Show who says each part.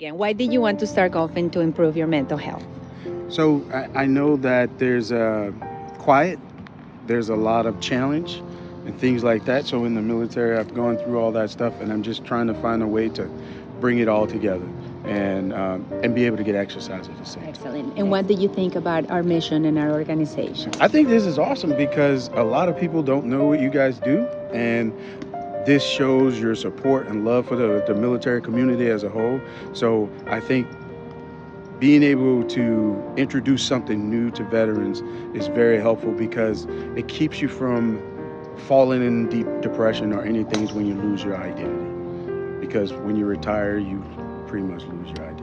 Speaker 1: again? Why did you want to start golfing to improve your mental health?
Speaker 2: So I know that there's a quiet, there's a lot of challenge and things like that. So in the military, I've gone through all that stuff, and I'm just trying to find a way to bring it all together and be able to get exercise at the same time.
Speaker 1: Excellent. And what do you think about our mission and our organization?
Speaker 2: I think this is awesome because a lot of people don't know what you guys do, and this shows your support and love for the military community as a whole. So I think being able to introduce something new to veterans is very helpful because it keeps you from falling in deep depression or anything when you lose your identity. Because when you retire, you pretty much lose your identity.